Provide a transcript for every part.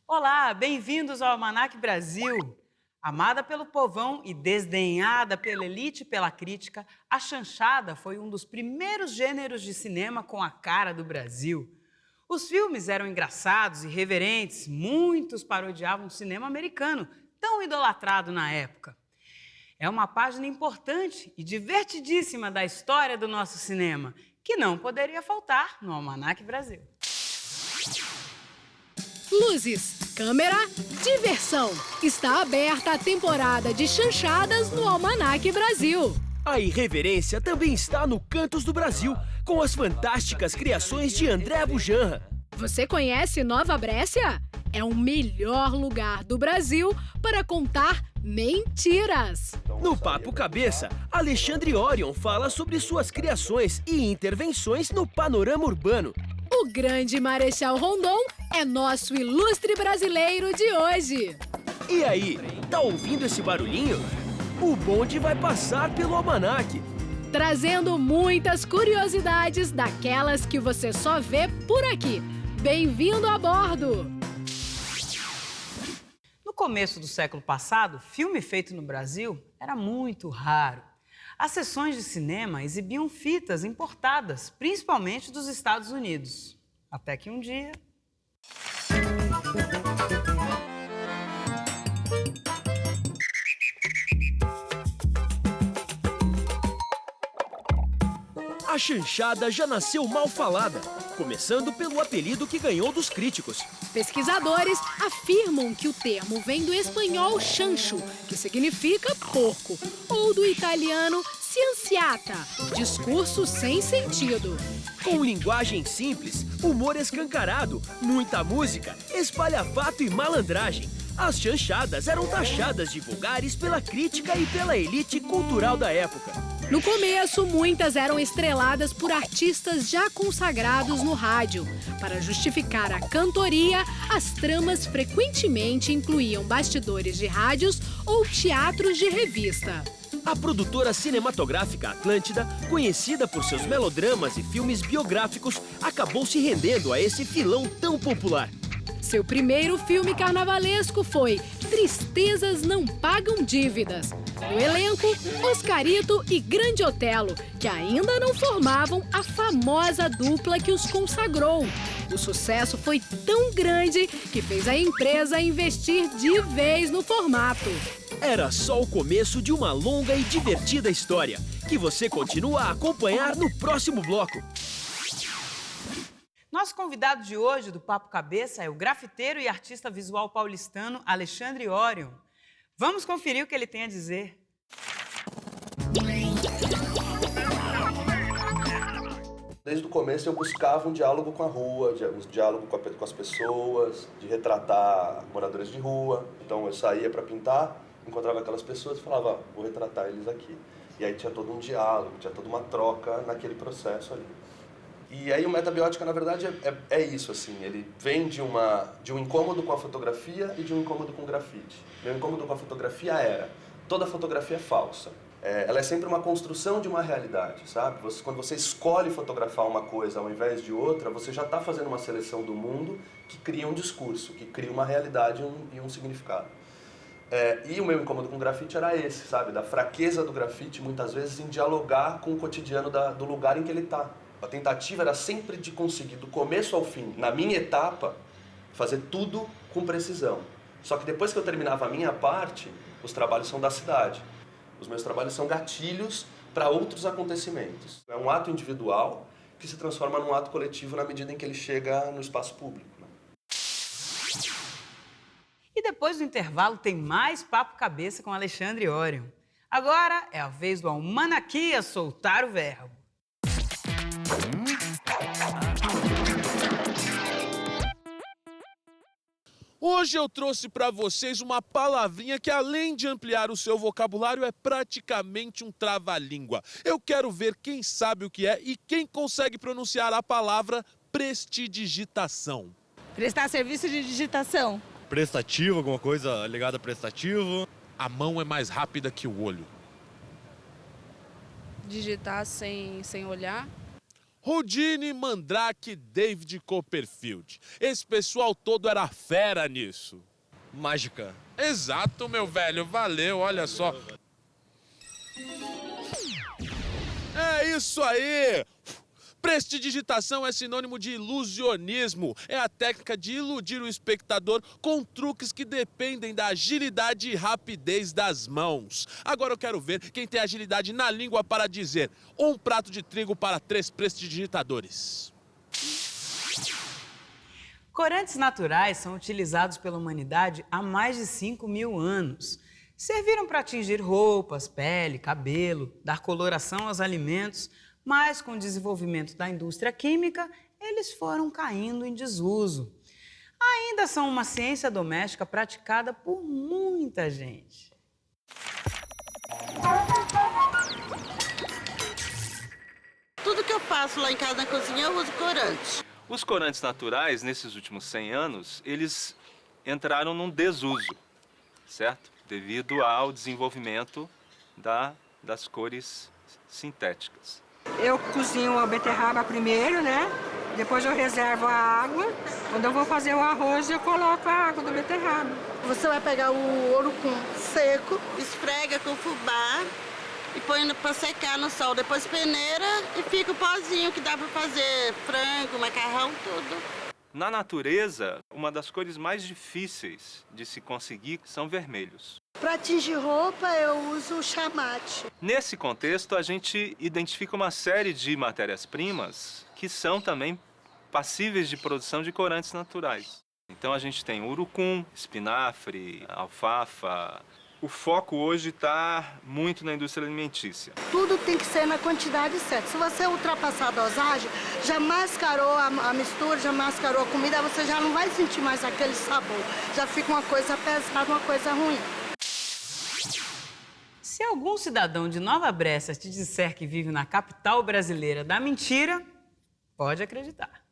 Olá, bem-vindos ao Almanac Brasil. Amada pelo povão e desdenhada pela elite e pela crítica, a chanchada foi um dos primeiros gêneros de cinema com a cara do Brasil. Os filmes eram engraçados e irreverentes, muitos parodiavam o cinema americano, tão idolatrado na época. É uma página importante e divertidíssima da história do nosso cinema, que não poderia faltar no Almanac Brasil. Luzes, câmera, diversão. Está aberta a temporada de chanchadas no Almanac Brasil. A irreverência também está no Cantos do Brasil, com as fantásticas criações de André Bujanra. Você conhece Nova Brécia? É o melhor lugar do Brasil para contar mentiras. No Papo Cabeça, Alexandre Orion fala sobre suas criações e intervenções no panorama urbano. O grande Marechal Rondon é nosso ilustre brasileiro de hoje. E aí, tá ouvindo esse barulhinho? O bonde vai passar pelo almanaque, trazendo muitas curiosidades daquelas que você só vê por aqui. Bem-vindo a bordo! No começo do século passado, filme feito no Brasil era muito raro. As sessões de cinema exibiam fitas importadas, principalmente dos Estados Unidos. Até que um dia... A chanchada já nasceu mal falada, começando pelo apelido que ganhou dos críticos. Pesquisadores afirmam que o termo vem do espanhol chancho, que significa porco, ou do italiano scienziata, discurso sem sentido. Com linguagem simples, humor escancarado, muita música, espalhafato e malandragem, as chanchadas eram taxadas de vulgares pela crítica e pela elite cultural da época. No começo, muitas eram estreladas por artistas já consagrados no rádio. Para justificar a cantoria, as tramas frequentemente incluíam bastidores de rádios ou teatros de revista. A produtora cinematográfica Atlântida, conhecida por seus melodramas e filmes biográficos, acabou se rendendo a esse filão tão popular. Seu primeiro filme carnavalesco foi Tristezas Não Pagam Dívidas. No elenco, Oscarito e Grande Otelo, que ainda não formavam a famosa dupla que os consagrou. O sucesso foi tão grande que fez a empresa investir de vez no formato. Era só o começo de uma longa e divertida história, que você continua a acompanhar no próximo bloco. Nosso convidado de hoje do Papo Cabeça é o grafiteiro e artista visual paulistano Alexandre Orion. Vamos conferir o que ele tem a dizer. Desde o começo eu buscava um diálogo com a rua, um diálogo com as pessoas, de retratar moradores de rua. Então eu saía para pintar, encontrava aquelas pessoas e falava, vou retratar eles aqui. E aí tinha todo um diálogo, tinha toda uma troca naquele processo ali. E aí o Metabiótica, na verdade, é isso, assim, ele vem de um incômodo com a fotografia e de um incômodo com o grafite. Meu incômodo com a fotografia era, toda fotografia é falsa. Ela é sempre uma construção de uma realidade, sabe? Quando você escolhe fotografar uma coisa ao invés de outra, você já está fazendo uma seleção do mundo que cria um discurso, que cria uma realidade e um significado. E o meu incômodo com o grafite era esse, sabe? Da fraqueza do grafite, muitas vezes, em dialogar com o cotidiano do lugar em que ele está. A tentativa era sempre de conseguir, do começo ao fim, na minha etapa, fazer tudo com precisão. Só que depois que eu terminava a minha parte, os trabalhos são da cidade. Os meus trabalhos são gatilhos para outros acontecimentos. É um ato individual que se transforma num ato coletivo na medida em que ele chega no espaço público. E depois do intervalo tem mais Papo Cabeça com Alexandre Orion. Agora é a vez do Almanaquia soltar o verbo. Hoje eu trouxe para vocês uma palavrinha que, além de ampliar o seu vocabulário, é praticamente um trava-língua. Eu quero ver quem sabe o que é e quem consegue pronunciar a palavra prestidigitação. Prestar serviço de digitação. Prestativo, alguma coisa ligada a prestativo. A mão é mais rápida que o olho. digitar sem olhar. Houdini, Mandrake, David Copperfield. Esse pessoal todo era fera nisso. Mágica. Exato, meu velho. Valeu, olha só. É isso aí! Prestidigitação é sinônimo de ilusionismo. É a técnica de iludir o espectador com truques que dependem da agilidade e rapidez das mãos. Agora eu quero ver quem tem agilidade na língua para dizer um prato de trigo para 3 prestidigitadores. Corantes naturais são utilizados pela humanidade há mais de 5.000 anos. Serviram para tingir roupas, pele, cabelo, dar coloração aos alimentos, mas com o desenvolvimento da indústria química, eles foram caindo em desuso. Ainda são uma ciência doméstica praticada por muita gente. Tudo que eu faço lá em casa na cozinha eu uso corante. Os corantes naturais, nesses últimos 100 anos, eles entraram num desuso, certo? Devido ao desenvolvimento das cores sintéticas. Eu cozinho a beterraba primeiro, né? Depois eu reservo a água. Quando eu vou fazer o arroz, eu coloco a água da beterraba. Você vai pegar o urucum seco, esfrega com fubá e põe para secar no sol. Depois peneira e fica o pozinho que dá para fazer frango, macarrão, tudo. Na natureza, uma das cores mais difíceis de se conseguir são vermelhos. Para tingir roupa, eu uso o chamate. Nesse contexto, a gente identifica uma série de matérias-primas que são também passíveis de produção de corantes naturais. Então a gente tem urucum, espinafre, alfafa. O foco hoje está muito na indústria alimentícia. Tudo tem que ser na quantidade certa. Se você ultrapassar a dosagem, já mascarou a mistura, já mascarou a comida, você já não vai sentir mais aquele sabor. Já fica uma coisa pesada, uma coisa ruim. Se algum cidadão de Nova Bressa te disser que vive na capital brasileira da mentira, pode acreditar.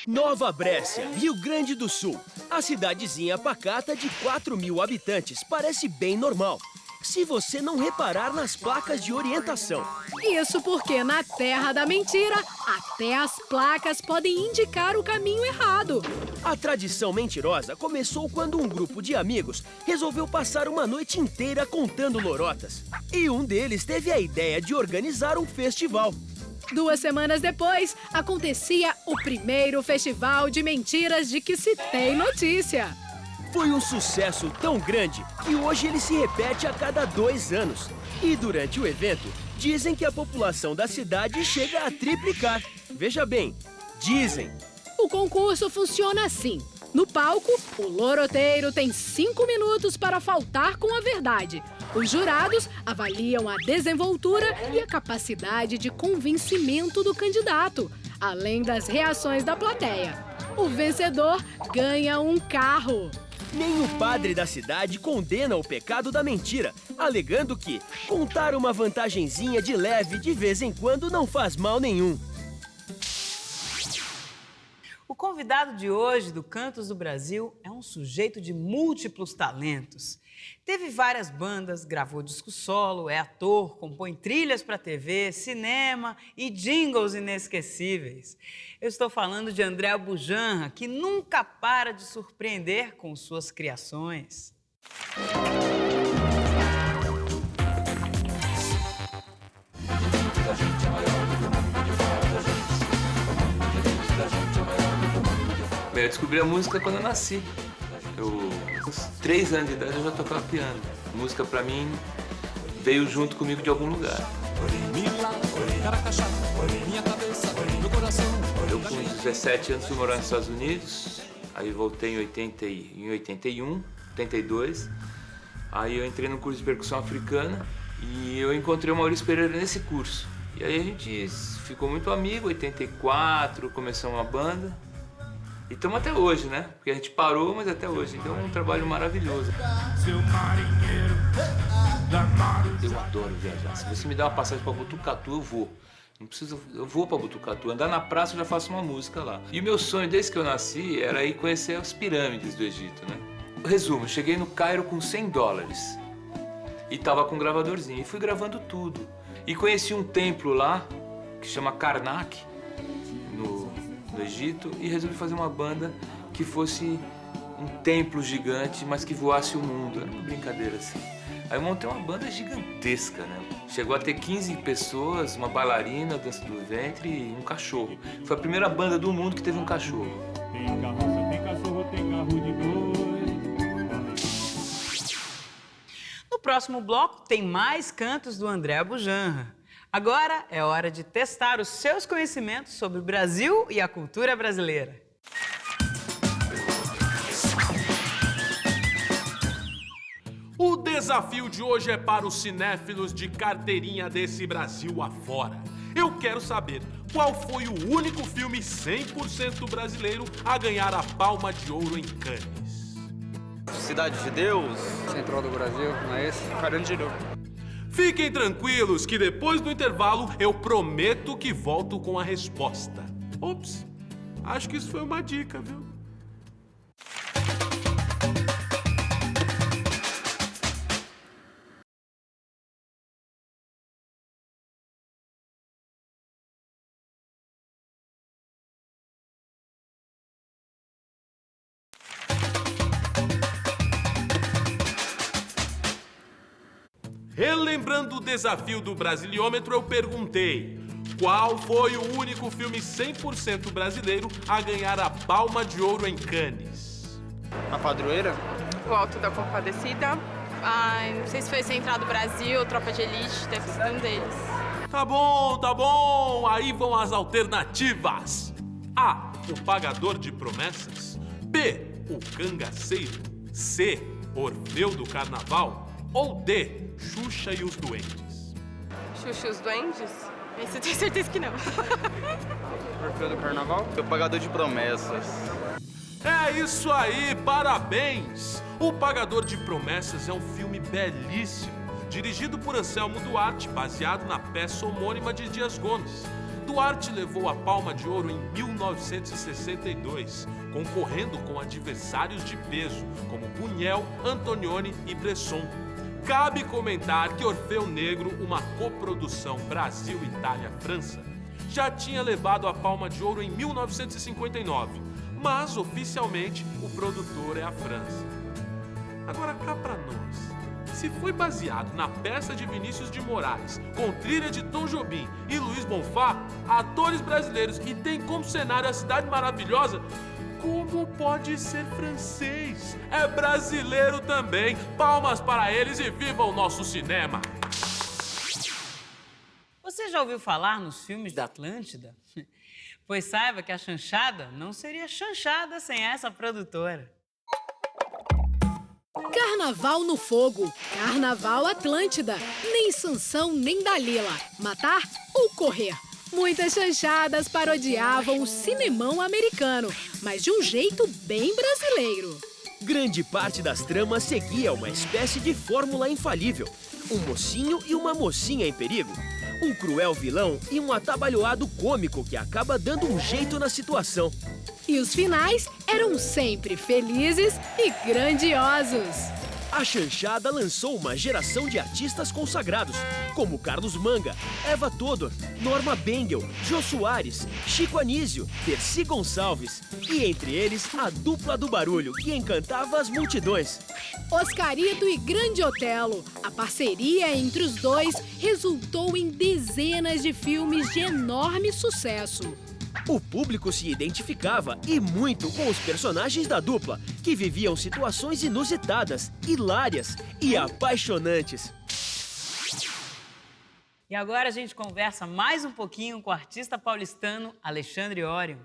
Nova Brécia, Rio Grande do Sul. A cidadezinha pacata de 4.000 habitantes parece bem normal, se você não reparar nas placas de orientação. Isso porque na terra da mentira, até as placas podem indicar o caminho errado. A tradição mentirosa começou quando um grupo de amigos resolveu passar uma noite inteira contando lorotas. E um deles teve a ideia de organizar um festival. 2 semanas depois, acontecia o primeiro festival de mentiras de que se tem notícia. Foi um sucesso tão grande que hoje ele se repete a cada 2 anos. E durante o evento, dizem que a população da cidade chega a triplicar. Veja bem, dizem. O concurso funciona assim. No palco, o loroteiro tem 5 minutos para faltar com a verdade. Os jurados avaliam a desenvoltura e a capacidade de convencimento do candidato, além das reações da plateia. O vencedor ganha um carro. Nem o padre da cidade condena o pecado da mentira, alegando que contar uma vantagenzinha de leve de vez em quando não faz mal nenhum. O convidado de hoje do Cantos do Brasil é um sujeito de múltiplos talentos. Teve várias bandas, gravou disco solo, é ator, compõe trilhas para TV, cinema e jingles inesquecíveis. Eu estou falando de André Bujanra, que nunca para de surpreender com suas criações. Eu descobri a música quando eu nasci. Aos 3 anos de idade eu já tocava piano. A música pra mim veio junto comigo de algum lugar. Eu com 17 anos fui morar nos Estados Unidos, aí voltei em 81, 82. Aí eu entrei no curso de percussão africana e eu encontrei o Maurício Pereira nesse curso. E aí a gente ficou muito amigo, 84, começamos uma banda. E estamos até hoje, né? Porque a gente parou, mas até hoje. Então é um trabalho maravilhoso. Eu adoro viajar. Se você me der uma passagem para Botucatu, eu vou. Não preciso, eu vou para Botucatu. Andar na praça, eu já faço uma música lá. E o meu sonho, desde que eu nasci, era ir conhecer as pirâmides do Egito, né? Resumo, cheguei no Cairo com $100 e tava com um gravadorzinho e fui gravando tudo. E conheci um templo lá, que chama Karnak, no Egito, e resolvi fazer uma banda que fosse um templo gigante, mas que voasse o mundo. Era uma brincadeira assim. Aí eu montei uma banda gigantesca, né? Chegou a ter 15 pessoas, uma bailarina, dança do ventre e um cachorro. Foi a primeira banda do mundo que teve um cachorro. Tem carroça, tem cachorro, tem carro de boi. No próximo bloco tem mais cantos do André Abujanra. Agora é hora de testar os seus conhecimentos sobre o Brasil e a cultura brasileira. O desafio de hoje é para os cinéfilos de carteirinha desse Brasil afora. Eu quero saber qual foi o único filme 100% brasileiro a ganhar a Palma de Ouro em Cannes. Cidade de Deus. Central do Brasil, não é esse? Carandiru. Fiquem tranquilos que depois do intervalo eu prometo que volto com a resposta. Ops, acho que isso foi uma dica, viu? Relembrando o desafio do Brasiliômetro, eu perguntei: qual foi o único filme 100% brasileiro a ganhar a Palma de Ouro em Cannes? A Padroeira? O Alto da Compadecida. Ai, não sei se foi Central do Brasil, Tropa de Elite, deve ser um deles. Tá bom. Aí vão as alternativas. A, O Pagador de Promessas. B, O Cangaceiro. C, Orfeu do Carnaval. Ou D, Xuxa e os Duendes. Xuxa e os Duendes? Esse eu tenho certeza que não. Orfeu do Carnaval? O Pagador de Promessas. É isso aí, parabéns! O Pagador de Promessas é um filme belíssimo, dirigido por Anselmo Duarte, baseado na peça homônima de Dias Gomes. Duarte levou a Palma de Ouro em 1962, concorrendo com adversários de peso, como Buñuel, Antonioni e Bresson. Cabe comentar que Orfeu Negro, uma coprodução Brasil-Itália-França, já tinha levado a Palma de Ouro em 1959, mas oficialmente o produtor é a França. Agora cá pra nós, se foi baseado na peça de Vinícius de Moraes, com trilha de Tom Jobim e Luiz Bonfá, atores brasileiros, e tem como cenário a Cidade Maravilhosa, como pode ser francês? É brasileiro também. Palmas para eles e viva o nosso cinema! Você já ouviu falar nos filmes da Atlântida? Pois saiba que a chanchada não seria chanchada sem essa produtora. Carnaval no fogo, Carnaval Atlântida, nem Sansão nem Dalila, matar ou correr. Muitas chanchadas parodiavam o cinemão americano, mas de um jeito bem brasileiro. Grande parte das tramas seguia uma espécie de fórmula infalível. Um mocinho e uma mocinha em perigo. Um cruel vilão e um atabalhoado cômico que acaba dando um jeito na situação. E os finais eram sempre felizes e grandiosos. A chanchada lançou uma geração de artistas consagrados, como Carlos Manga, Eva Todor, Norma Bengel, Jô Soares, Chico Anísio, Dercy Gonçalves e, entre eles, a dupla do barulho, que encantava as multidões. Oscarito e Grande Otelo. A parceria entre os dois resultou em dezenas de filmes de enorme sucesso. O público se identificava e muito com os personagens da dupla, que viviam situações inusitadas, hilárias e apaixonantes. E agora a gente conversa mais um pouquinho com o artista paulistano Alexandre Orion.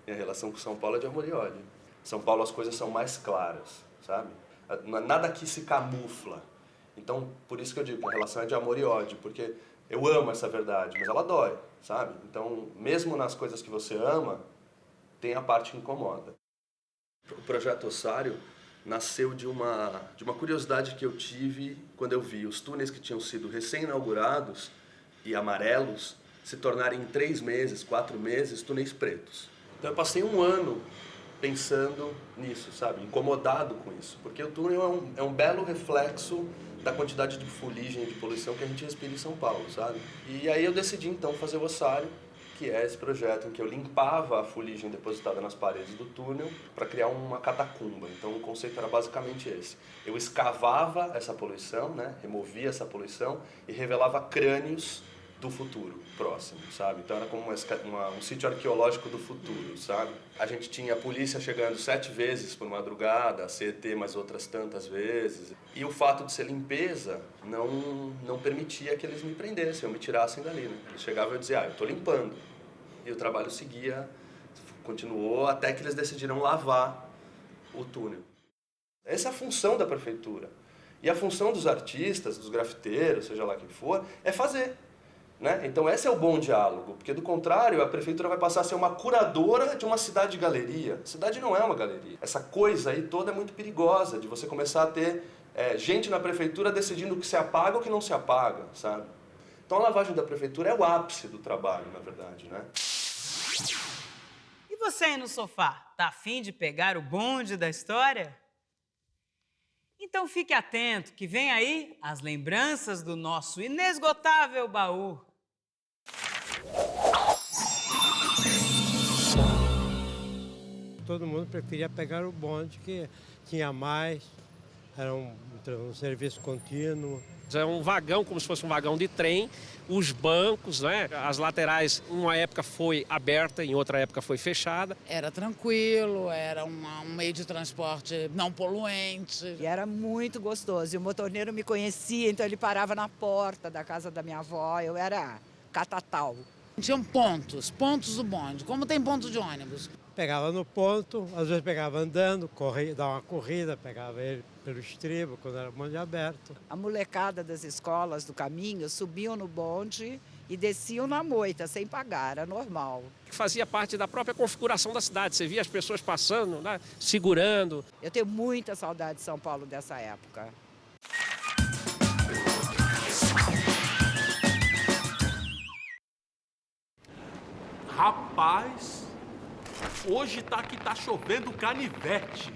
Minha relação com São Paulo é de amor e ódio. São Paulo as coisas são mais claras, sabe? Nada aqui se camufla. Então, por isso que eu digo que a relação é de amor e ódio, porque eu amo essa verdade, mas ela dói, sabe? Então, mesmo nas coisas que você ama, tem a parte que incomoda. O Projeto Ossário nasceu de uma curiosidade que eu tive quando eu vi os túneis que tinham sido recém-inaugurados e amarelos se tornarem em 3 meses, 4 meses, túneis pretos. Então eu passei um ano pensando nisso, sabe? Incomodado com isso. Porque o túnel é um belo reflexo da quantidade de fuligem e de poluição que a gente respira em São Paulo, sabe? E aí eu decidi então fazer o ossário, que é esse projeto em que eu limpava a fuligem depositada nas paredes do túnel para criar uma catacumba. Então o conceito era basicamente esse. Eu escavava essa poluição, né? Removia essa poluição e revelava crânios do futuro próximo, sabe? Então era como um sítio arqueológico do futuro, sabe? A gente tinha a polícia chegando 7 vezes por madrugada, a CET mais outras tantas vezes. E o fato de ser limpeza não permitia que eles me prendessem, ou me tirassem dali, né? Eles chegavam e eu dizia, eu tô limpando. E o trabalho seguia, continuou, até que eles decidiram lavar o túnel. Essa é a função da prefeitura. E a função dos artistas, dos grafiteiros, seja lá quem for, é fazer. Né? Então esse é o bom diálogo, porque do contrário a prefeitura vai passar a ser uma curadora de uma cidade-galeria. A cidade não é uma galeria. Essa coisa aí toda é muito perigosa, de você começar a ter gente na prefeitura decidindo o que se apaga ou o que não se apaga, sabe? Então a lavagem da prefeitura é o ápice do trabalho, na verdade, né? E você aí no sofá, tá afim de pegar o bonde da história? Então fique atento que vem aí as lembranças do nosso inesgotável baú. Todo mundo preferia pegar o bonde, que tinha mais, era um serviço contínuo. É um vagão, como se fosse um vagão de trem, os bancos, né? As laterais, uma época foi aberta, em outra época foi fechada. Era tranquilo, era um meio de transporte não poluente. E era muito gostoso. E o motorneiro me conhecia, então ele parava na porta da casa da minha avó. Eu era catatal. Tinham pontos do bonde, como tem ponto de ônibus. Pegava no ponto, às vezes pegava andando, dava uma corrida, pegava ele pelo estribo, quando era bonde aberto. A molecada das escolas do caminho subiam no bonde e desciam na moita, sem pagar, era normal. Fazia parte da própria configuração da cidade, você via as pessoas passando, né, segurando. Eu tenho muita saudade de São Paulo dessa época. Rapaz, hoje tá chovendo canivete.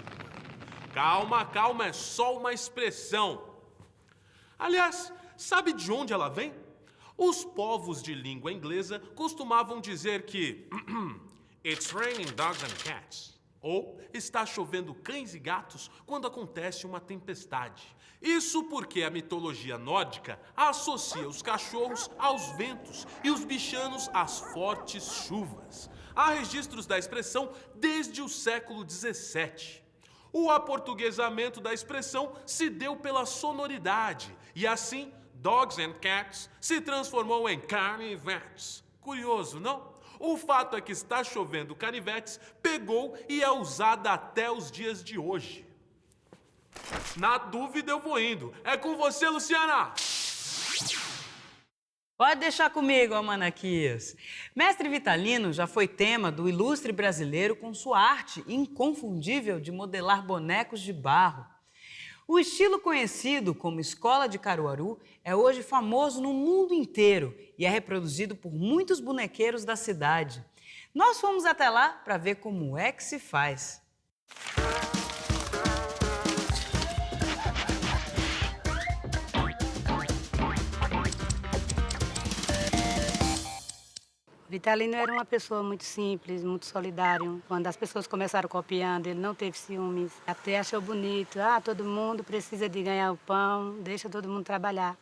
Calma, calma, é só uma expressão. Aliás, sabe de onde ela vem? Os povos de língua inglesa costumavam dizer que It's raining dogs and cats. Ou está chovendo cães e gatos quando acontece uma tempestade. Isso porque a mitologia nórdica associa os cachorros aos ventos e os bichanos às fortes chuvas. Há registros da expressão desde o século XVII. O aportuguesamento da expressão se deu pela sonoridade e assim dogs and cats se transformou em canivetes. Curioso, não? O fato é que está chovendo canivetes pegou e é usada até os dias de hoje. Na dúvida eu vou indo. É com você, Luciana! Pode deixar comigo, Almanaquias. Mestre Vitalino já foi tema do ilustre brasileiro com sua arte inconfundível de modelar bonecos de barro. O estilo conhecido como Escola de Caruaru é hoje famoso no mundo inteiro e é reproduzido por muitos bonequeiros da cidade. Nós fomos até lá para ver como é que se faz. Vitalino era uma pessoa muito simples, muito solidário. Quando as pessoas começaram copiando, ele não teve ciúmes. Até achou bonito. Todo mundo precisa de ganhar o pão, deixa todo mundo trabalhar.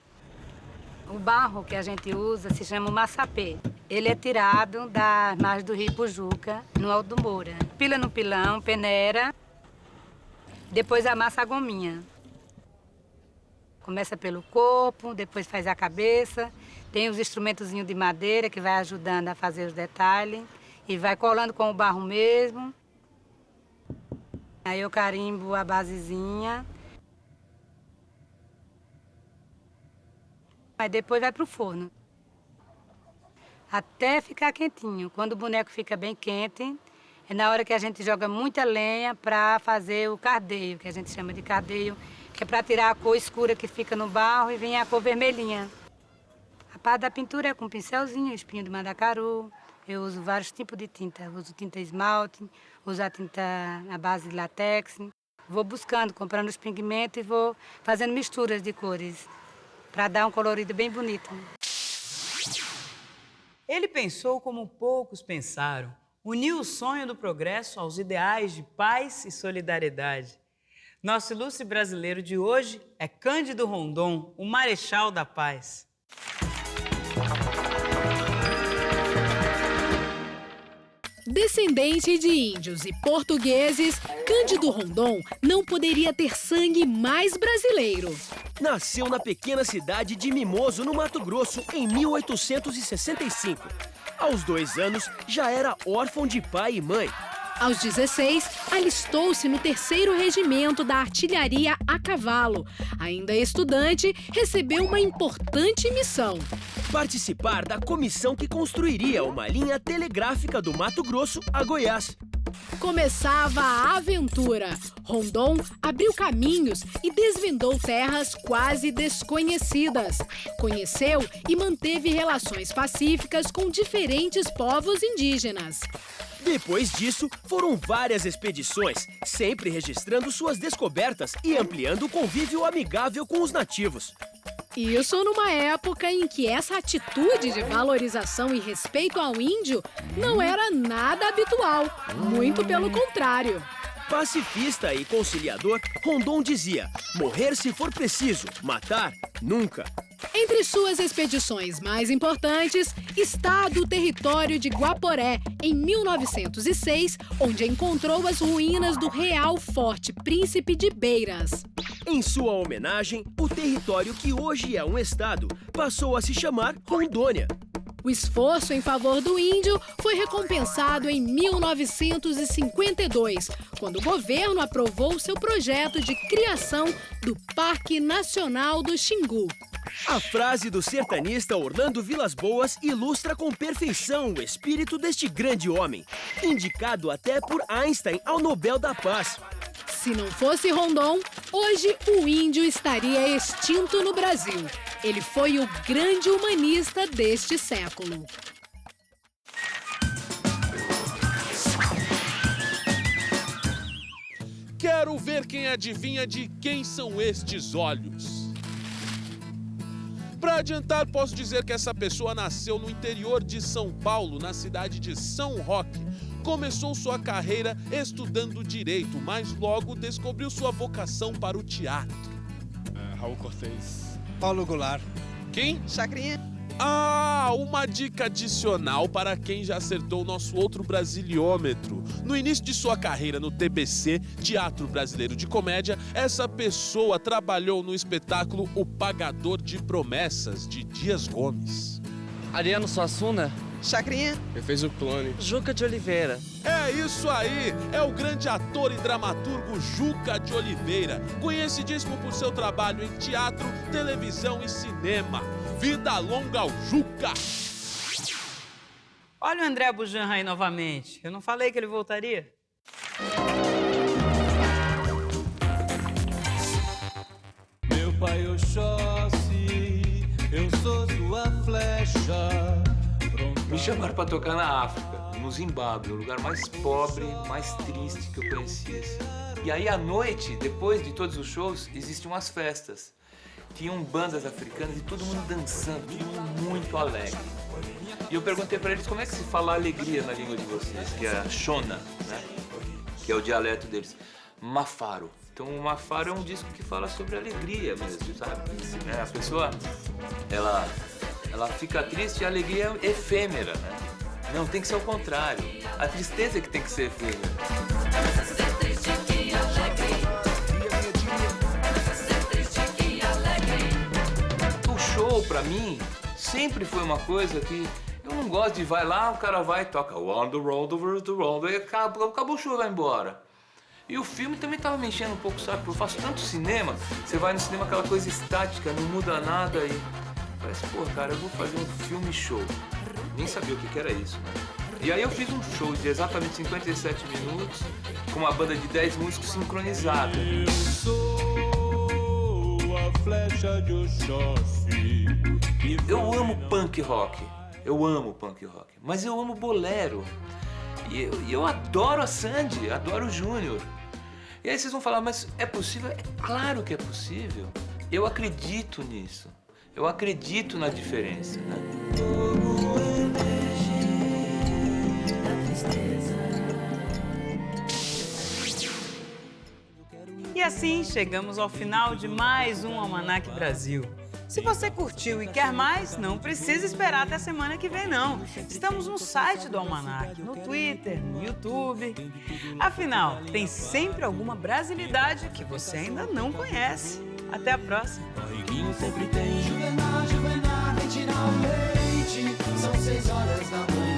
O barro que a gente usa se chama massapê. Ele é tirado da margem do rio Pujuca, no Alto do Moura. Pila no pilão, peneira, depois amassa a gominha. Começa pelo corpo, depois faz a cabeça. Tem os instrumentozinhos de madeira que vai ajudando a fazer os detalhes. E vai colando com o barro mesmo. Aí eu carimbo a basezinha. Aí depois vai pro forno. Até ficar quentinho. Quando o boneco fica bem quente, é na hora que a gente joga muita lenha para fazer o cardeio, que a gente chama de cardeio, que é para tirar a cor escura que fica no barro e vir a cor vermelhinha. A parte da pintura é com pincelzinho, espinho de mandacaru. Eu uso vários tipos de tinta. Eu uso tinta esmalte, uso a tinta à base de látex. Vou buscando, comprando os pigmentos e vou fazendo misturas de cores para dar um colorido bem bonito. Ele pensou como poucos pensaram. Uniu o sonho do progresso aos ideais de paz e solidariedade. Nosso ilustre brasileiro de hoje é Cândido Rondon, o Marechal da Paz. Descendente de índios e portugueses, Cândido Rondon não poderia ter sangue mais brasileiro. Nasceu na pequena cidade de Mimoso, no Mato Grosso, em 1865. Aos 2 anos, já era órfão de pai e mãe. Aos 16, alistou-se no 3º Regimento da Artilharia a Cavalo. Ainda estudante, recebeu uma importante missão: participar da comissão que construiria uma linha telegráfica do Mato Grosso a Goiás. Começava a aventura. Rondon abriu caminhos e desvendou terras quase desconhecidas. Conheceu e manteve relações pacíficas com diferentes povos indígenas. Depois disso, foram várias expedições, sempre registrando suas descobertas e ampliando o convívio amigável com os nativos. Isso numa época em que essa atitude de valorização e respeito ao índio não era nada habitual, muito pelo contrário. Pacifista e conciliador, Rondon dizia: morrer se for preciso, matar, nunca. Entre suas expedições mais importantes está a do território de Guaporé, em 1906, onde encontrou as ruínas do Real Forte Príncipe de Beiras. Em sua homenagem, o território que hoje é um estado passou a se chamar Rondônia. O esforço em favor do índio foi recompensado em 1952, quando o governo aprovou seu projeto de criação do Parque Nacional do Xingu. A frase do sertanista Orlando Vilas Boas ilustra com perfeição o espírito deste grande homem, indicado até por Einstein ao Nobel da Paz. Se não fosse Rondon, hoje o índio estaria extinto no Brasil. Ele foi o grande humanista deste século. Quero ver quem adivinha de quem são estes olhos. Para adiantar, posso dizer que essa pessoa nasceu no interior de São Paulo, na cidade de São Roque. Começou sua carreira estudando direito, mas logo descobriu sua vocação para o teatro. Raul Cortez. Paulo Goulart. Quem? Chacrinha. Ah, uma dica adicional para quem já acertou o nosso outro brasiliômetro. No início de sua carreira no TBC, Teatro Brasileiro de Comédia, essa pessoa trabalhou no espetáculo O Pagador de Promessas, de Dias Gomes. Ariano Suassuna. Chacrinha. Ele fez o clone. Juca de Oliveira. É isso aí, é o grande ator e dramaturgo Juca de Oliveira, conhecidíssimo por seu trabalho em teatro, televisão e cinema. Vida longa ao Juca! Olha o André Bujanra aí novamente. Eu não falei que ele voltaria? Meu pai Oxóssi, eu sou sua flecha. Me chamaram para tocar na África, no Zimbábue, o lugar mais pobre, mais triste que eu conhecesse. E aí à noite, depois de todos os shows, existiam umas festas. Tinham bandas africanas e todo mundo dançando, todo mundo muito alegre. E eu perguntei para eles como é que se fala alegria na língua de vocês, que é a Shona, né? Que é o dialeto deles. Mafaro. Então o Mafaro é um disco que fala sobre alegria mesmo, sabe? A pessoa, ela fica triste e a alegria é efêmera, né? Não, tem que ser o contrário. A tristeza é que tem que ser efêmera. O show, pra mim, sempre foi uma coisa que eu não gosto de vai lá, o cara vai e toca On the Road Over the Road, aí acabou o show e vai embora. E o filme também tava me enchendo um pouco, sabe? Porque eu faço tanto cinema, você vai no cinema aquela coisa estática, não muda nada e parece, pô, cara, eu vou fazer um filme show. Nem sabia o que era isso, né? E aí eu fiz um show de exatamente 57 minutos com uma banda de 10 músicos sincronizados. Eu sou flecha de Oxóssi. Eu amo punk rock, mas eu amo bolero. E eu adoro a Sandy, adoro o Júnior. E aí vocês vão falar, mas é possível? É claro que é possível. Eu acredito nisso. Eu acredito na diferença, né? E assim chegamos ao final de mais um Almanac Brasil. Se você curtiu e quer mais, não precisa esperar até semana que vem, não. Estamos no site do Almanac, no Twitter, no YouTube. Afinal, tem sempre alguma brasilidade que você ainda não conhece. Até a próxima. Barriguinho sempre tem. Juvenar, vem tirar o leite. São 6 horas da manhã.